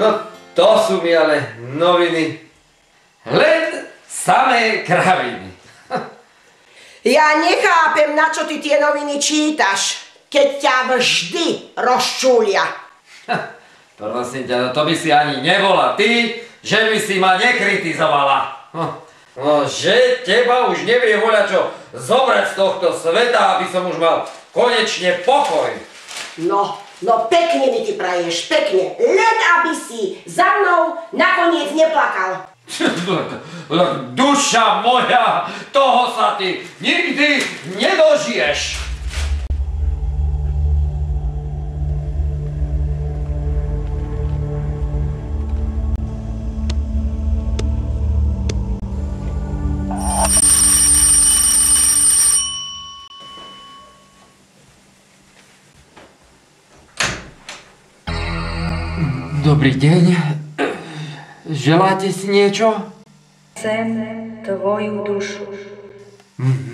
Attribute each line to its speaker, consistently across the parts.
Speaker 1: No to sú mi ale noviny. Len samé kraviny.
Speaker 2: Ja nechápem, na čo ty tie noviny čítaš, keď ťa vždy rozčúlia.
Speaker 1: Prosím ťa, no to by si ani nebola ty, že by si ma nekritizovala. No, že teba už nevie voľačo zobrať z tohto sveta, aby som už mal konečne pokoj.
Speaker 2: No pekne mi ty praješ, pekne. Len aby si za mnou nakoniec neplakal.
Speaker 1: Duša moja, toho sa ty nikdy nedožiješ. Dobrý deň. Želáte si niečo?
Speaker 3: Chcem tvoju dušu.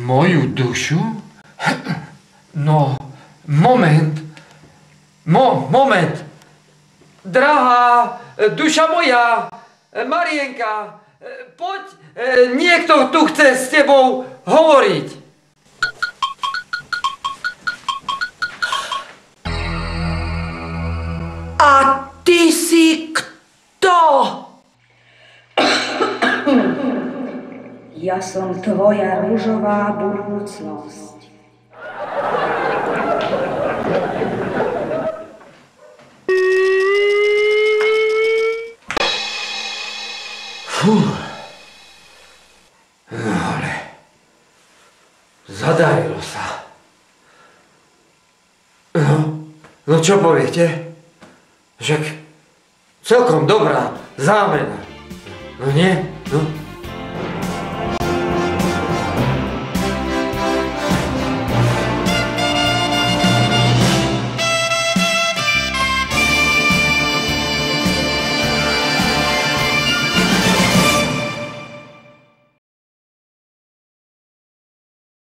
Speaker 1: Moju dušu? No, moment. Moment. Drahá, duša moja, Marienka, poď, niekto tu chce s tebou hovoriť.
Speaker 2: A ty si kto?
Speaker 3: Ja som tvoja ružová budúcnosť.
Speaker 1: Fú. No ale zadarilo sa. No čo poviete? Však celkom dobrá zámena. No nie? No.